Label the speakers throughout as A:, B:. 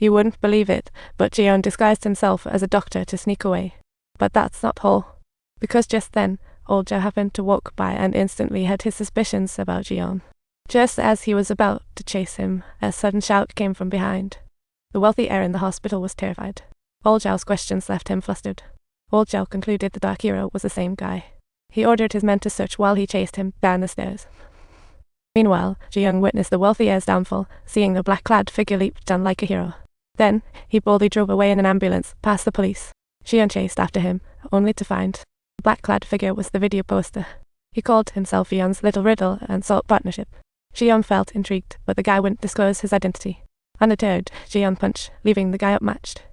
A: You wouldn't believe it, but Zhiyong disguised himself as a doctor to sneak away. But that's not all. Because just then, old Zhao happened to walk by and instantly had his suspicions about Zhiyong. Just as he was about to chase him, a sudden shout came from behind. The wealthy heir in the hospital was terrified. Old Zhao's questions left him flustered. Old Zhao concluded the dark hero was the same guy. He ordered his men to search while he chased him down the stairs. Meanwhile, Zhiyong witnessed the wealthy heir's downfall, seeing the black-clad figure leap down like a hero. Then, he boldly drove away in an ambulance, past the police. Zhiyong chased after him, only to find the black-clad figure was the video poster. He called himself Zhiyong's little riddle and sought partnership. Zhiyong felt intrigued, but the guy wouldn't disclose his identity. Undeterred, Zhiyong punched, leaving the guy outmatched.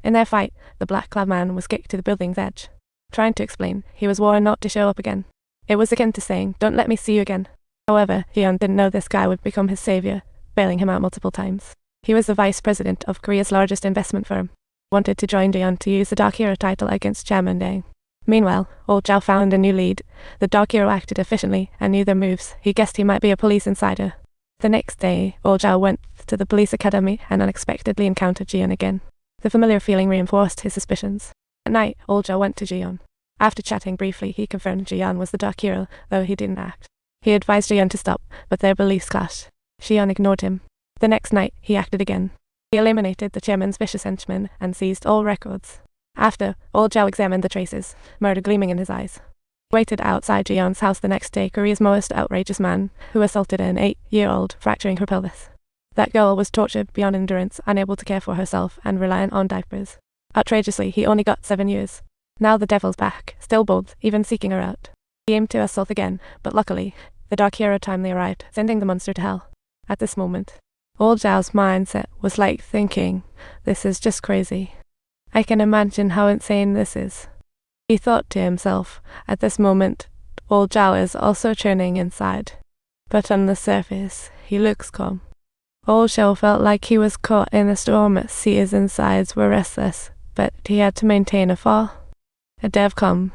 A: In their fight, the black-clad man was kicked to the building's edge. Trying to explain, he was warned not to show up again. It was akin to saying, "Don't let me see you again." However, Zhiyong didn't know this guy would become his savior, bailing him out multiple times. He was the vice president of Korea's largest investment firm. Wanted to join Zhiyong to use the Dark Hero title against Chairman Deng. Meanwhile, old Zhao found a new lead. The Dark Hero acted efficiently and knew their moves. He guessed he might be a police insider. The next day, old Zhao went to the police academy and unexpectedly encountered Zhiyong again. The familiar feeling reinforced his suspicions. At night, old Zhao went to Zhiyong. After chatting briefly, he confirmed Zhiyong was the Dark Hero, though he didn't act. He advised Zhiyong to stop, but their beliefs clashed. Zhiyong ignored him. The next night, he acted again. He eliminated the chairman's vicious henchmen and seized all records. After, old Zhao examined the traces, murder gleaming in his eyes. He waited outside Zhiyong's house the next day, Korea's most outrageous man, who assaulted an 8-year-old, fracturing her pelvis. That girl was tortured beyond endurance, unable to care for herself, and reliant on diapers. Outrageously, he only got 7 years. Now the devil's back, still bold, even seeking her out. He aimed to assault again, but luckily, the Dark Hero timely arrived, sending the monster to hell. At this moment, old Zhao's mindset was like thinking, "This is just crazy. I can imagine how insane this is." He thought to himself, at this moment, old Zhao is also churning inside. But on the surface, he looks calm. Old Zhao felt like he was caught in a storm at sea. His insides were restless, but he had to maintain a fall. A dev calm.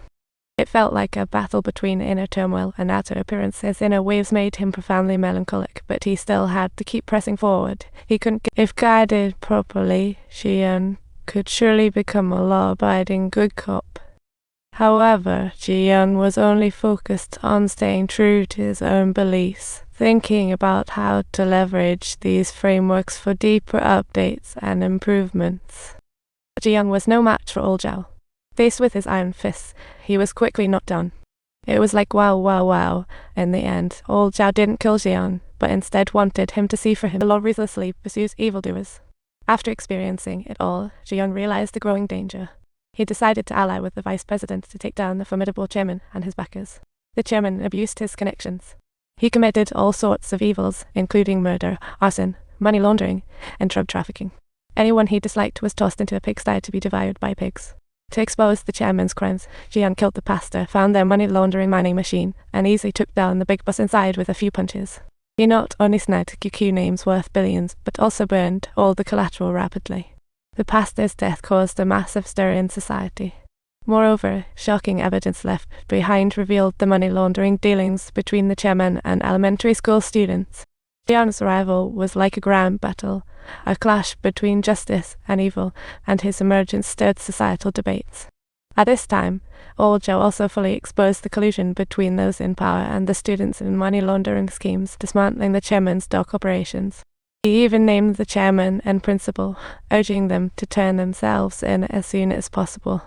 A: It felt like a battle between inner turmoil and outer appearance. His inner waves made him profoundly melancholic, but he still had to keep pressing forward. He couldn't. If guided properly, Zhiyong could surely become a law-abiding good cop. However, Zhiyong was only focused on staying true to his own beliefs, thinking about how to leverage these frameworks for deeper updates and improvements. Zhiyong was no match for old Zhao. Faced with his iron fists, he was quickly knocked down. It was like wow. In the end, old Zhao didn't kill Zhiyong, but instead wanted him to see for him. The law ruthlessly pursues evildoers. After experiencing it all, Zhiyong realized the growing danger. He decided to ally with the vice president to take down the formidable chairman and his backers. The chairman abused his connections. He committed all sorts of evils, including murder, arson, money laundering, and drug trafficking. Anyone he disliked was tossed into a pigsty to be devoured by pigs. To expose the chairman's crimes, Zhiyong killed the pastor, found their money laundering mining machine, and easily took down the big boss inside with a few punches. He not only snagged QQ names worth billions, but also burned all the collateral rapidly. The pastor's death caused a massive stir in society. Moreover, shocking evidence left behind revealed the money laundering dealings between the chairman and elementary school students. Zhiyong's arrival was like a grand battle, a clash between justice and evil, and his emergence stirred societal debates. At this time, old Zhao also fully exposed the collusion between those in power and the students in money laundering schemes, dismantling the chairman's dark operations. He even named the chairman and principal, urging them to turn themselves in as soon as possible.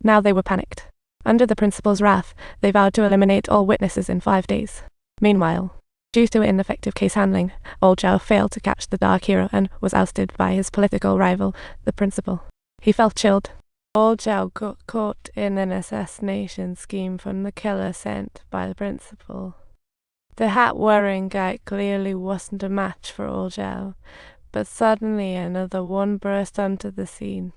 A: Now they were panicked. Under the principal's wrath, they vowed to eliminate all witnesses in 5 days. Meanwhile, due to ineffective case handling, old Zhao failed to catch the Dark Hero and was ousted by his political rival, the principal. He felt chilled. Old Zhao got caught in an assassination scheme from the killer sent by the principal. The hat-wearing guy clearly wasn't a match for old Zhao, but suddenly another one burst onto the scene.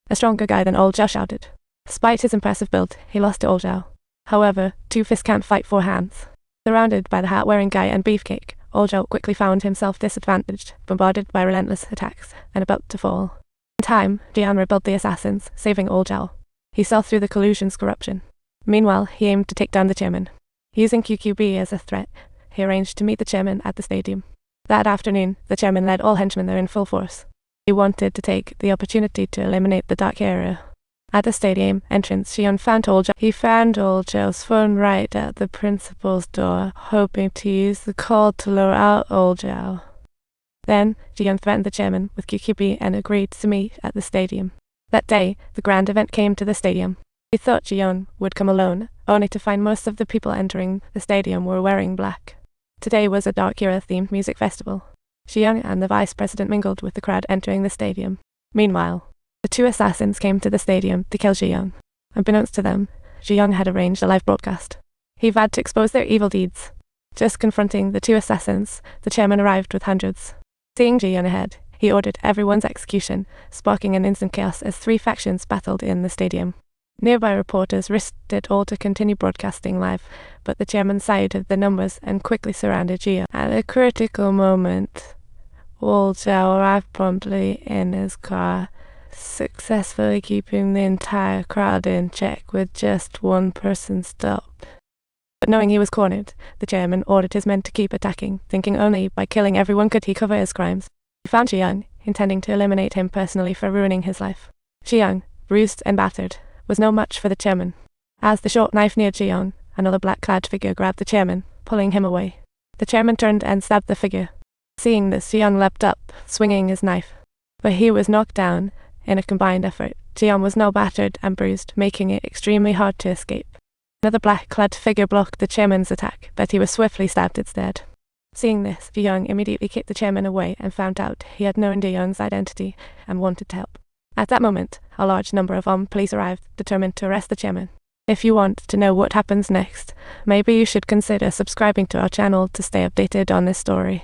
A: A stronger guy than old Zhao shouted. Despite his impressive build, he lost to old Zhao. However, 2 fists can't fight 4 hands. Surrounded by the hat-wearing guy and Beefcake, old Zhao quickly found himself disadvantaged, bombarded by relentless attacks, and about to fall. In time, Zhiyong repelled the assassins, saving old Zhao. He saw through the collusion's corruption. Meanwhile, he aimed to take down the chairman. Using QQB as a threat, he arranged to meet the chairman at the stadium. That afternoon, the chairman led all henchmen there in full force. He wanted to take the opportunity to eliminate the dark area. At the stadium entrance, Zhiyong found old Zhao. He found old Zhao's phone right at the principal's door, hoping to use the call to lure out old Zhao. Then, Zhiyong threatened the chairman with QQB and agreed to meet at the stadium. That day, the grand event came to the stadium. He thought Zhiyong would come alone, only to find most of the people entering the stadium were wearing black. Today was a Dark Era-themed music festival. Zhiyong and the vice president mingled with the crowd entering the stadium. Meanwhile, the two assassins came to the stadium to kill Zhiyong. Unbeknownst to them, Zhiyong had arranged a live broadcast. He vowed to expose their evil deeds. Just confronting the two assassins, the chairman arrived with hundreds. Seeing Zhiyong ahead, he ordered everyone's execution, sparking an instant chaos as three factions battled in the stadium. Nearby reporters risked it all to continue broadcasting live, but the chairman cited the numbers and quickly surrounded Zhiyong. At a critical moment, old Zhao arrived promptly in his car, successfully keeping the entire crowd in check with just one person stopped. But knowing he was cornered, the chairman ordered his men to keep attacking, thinking only by killing everyone could he cover his crimes. He found Zhiyong, intending to eliminate him personally for ruining his life. Zhiyong, bruised and battered, was no match for the chairman. As the short knife neared Zhiyong, another black-clad figure grabbed the chairman, pulling him away. The chairman turned and stabbed the figure. Seeing this, Zhiyong leapt up, swinging his knife. But he was knocked down. In a combined effort, Zhiyong was now battered and bruised, making it extremely hard to escape. Another black-clad figure blocked the chairman's attack, but he was swiftly stabbed instead. Seeing this, Zhiyong immediately kicked the chairman away and found out he had known Zhiyong's identity and wanted to help. At that moment, a large number of armed police arrived, determined to arrest the chairman. If you want to know what happens next, maybe you should consider subscribing to our channel to stay updated on this story.